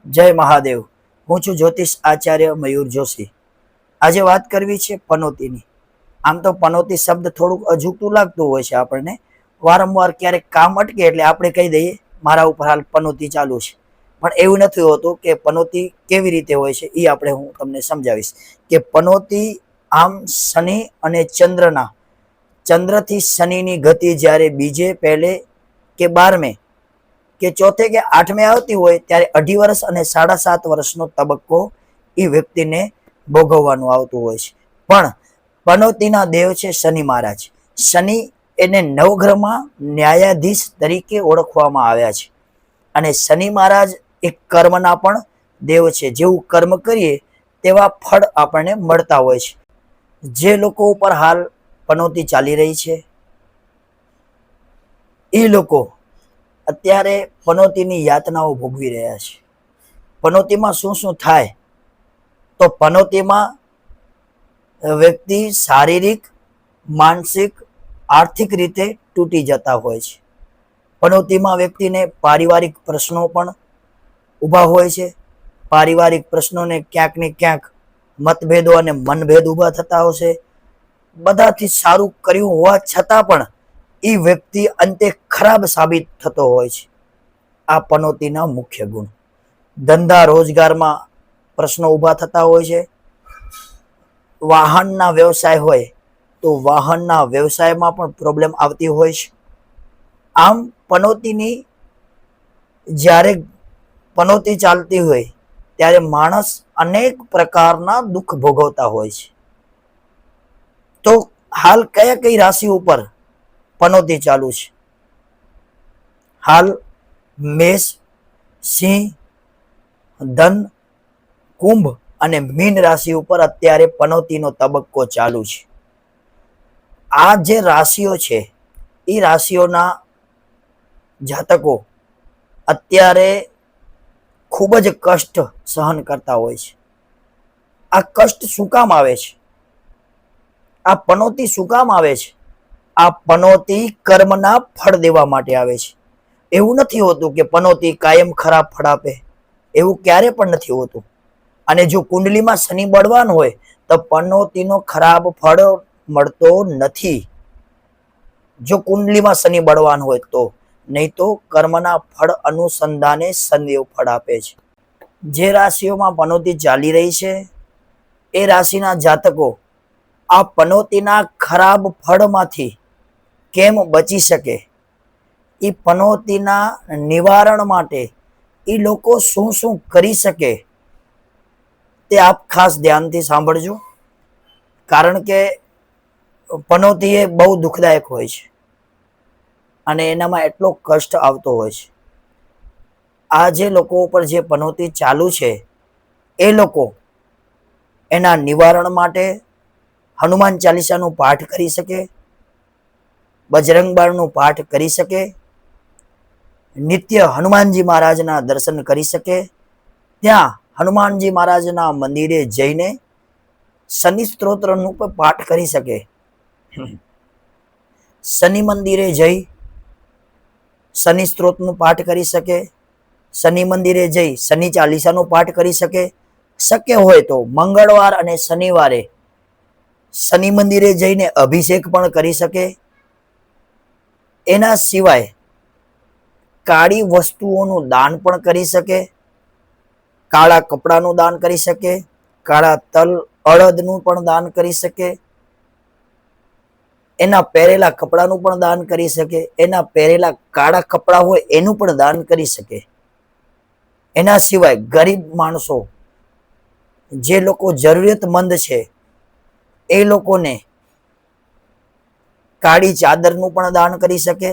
જય મહાદેવ. હું છું જ્યોતિષ આચાર્ય મયુર જોશી. આજે વાત કરવી છે પનોતીની. આમ તો પનોતી શબ્દ થોડુંક અજુગતું લાગતું હોય છે આપણને. વારંવાર ક્યારેક કામ અટકે એટલે આપણે કહી દઈએ મારા ઉપર હાલ પનોતી ચાલુ છે. પણ એવું નથી હોતું કે પનોતી કેવી રીતે હોય છે એ હું તમને સમજાવીશ. કે પનોતી આમ શનિ અને ચંદ્રથી શનિની ગતિ જ્યારે બીજે પહેલે કે 12મે કે ચોથે કે 8મે આવતી હોય ત્યારે 2.5 વર્ષ અને 7.5 વર્ષનો તબક્કો એ વ્યક્તિને ભોગવવાનું આવતું હોય છે. પણ પનોતીના દેવ છે શનિ મહારાજ. શનિ એને નવગ્રહમાં ન્યાયાધીશ તરીકે ઓળખવામાં આવ્યા છે. અને શનિ મહારાજ એક કર્મના પણ દેવ છે. જેવું કર્મ કરીએ તેવા ફળ આપણને મળતા હોય છે. જે લોકો ઉપર હાલ પનોતી ચાલી રહી છે એ લોકો અત્યારે પનોતીની યાતનાઓ ભોગવી રહ્યા છે. પનોતીમાં શું શું થાય? તો પનોતીમાં વ્યક્તિ શારીરિક, માનસિક, આર્થિક રીતે તૂટી જતા હોય છે. પનોતીમાં વ્યક્તિને પારિવારિક પ્રશ્નો પણ ઊભા હોય છે. પારિવારિક પ્રશ્નોને ક્યાંક ને ક્યાંક મતભેદો અને મનભેદ ઊભા થતા હશે. બધાથી સારું કર્યું હોવા છતાં પણ એ વ્યક્તિ અંતે ખરાબ સાબિત થતો હોય છે. આ પનોતીના મુખ્ય ગુણ. ધંધા રોજગારમાં પ્રશ્નો ઊભા થતા હોય છે. વાહનના વ્યવસાય હોય તો વાહનના વ્યવસાયમાં પણ પ્રોબ્લેમ આવતી હોય છે. આમ જ્યારે પનોતી ચાલતી હોય ત્યારે માણસ અનેક પ્રકારના દુઃખ ભોગવતા હોય છે. તો હાલ કઈ રાશિ ઉપર પનોતી ચાલુ છે? હાલ મેષ, સિંહ, ધન, કુંભ અને મીન રાશિ ઉપર અત્યારે પનોતીનો તબક્કો ચાલુ છે. આ જે રાશિઓ છે એ રાશિઓના જાતકો અત્યારે ખૂબ જ કષ્ટ સહન કરતા હોય છે. આ કષ્ટ શું કામ આવે છે? આ પનોતી શું કામ આવે છે? આ પનોતી કર્મના ફળ દેવા માટે આવે છે. એવું નથી હોતું કે પનોતી કાયમ ખરાબ ફળ આપે. એવું ક્યારે પણ નથી હોતું. અને જો કુંડલીમાં શનિ બળવાન હોય તો પનોતીનો ખરાબ ફળ મળતો નથી. જો કુંડલીમાં શનિ બળવાન હોય તો, નહીં તો કર્મના ફળ અનુસંધાને શનિદેવ ફળ આપે છે. જે રાશિઓમાં પનોતી ચાલી રહી છે એ રાશિના જાતકો આ પનોતીના ખરાબ ફળમાંથી કેમ બચી શકે, એ પનોતીના નિવારણ માટે એ લોકો શું શું કરી શકે તે આપ ખાસ ધ્યાનથી સાંભળજો. કારણ કે પનોતી એ બહુ દુઃખદાયક હોય છે અને એનામાં એટલો કષ્ટ આવતો હોય છે. આ જે લોકો ઉપર જે પનોતી ચાલુ છે એ લોકો એના નિવારણ માટે હનુમાન ચાલીસાનું પાઠ કરી શકે, બજરંગ બાણનું પાઠ કરી શકે, નિત્ય હનુમાનજી મહારાજના દર્શન કરી શકે. ત્યાં હનુમાનજી મહારાજના મંદિરે જઈને શનિ સ્તોત્રનું પણ પાઠ કરી શકે. શનિ મંદિરે જઈ શનિ સ્તોત્રનું પાઠ કરી શકે. શનિ મંદિરે જઈ શનિ ચાલીસાનો પાઠ કરી શકે. શક્ય હોય તો મંગળવાર અને શનિવારે શનિ મંદિરે જઈને અભિષેક પણ કરી શકે. એના સિવાય કાળી વસ્તુઓનું દાન પણ કરી શકે. કાળા કપડાનું દાન કરી શકે, કાળા તલ અડદનું પણ દાન કરી શકે, એના પહેરેલા કપડાનું પણ દાન કરી શકે, એના પહેરેલા કાળા કપડા હોય એનું પણ દાન કરી શકે. એના સિવાય ગરીબ માણસો, જે લોકો જરૂરિયાતમંદ છે એ લોકોને કાળી ચાદરનું પણ દાન કરી શકે,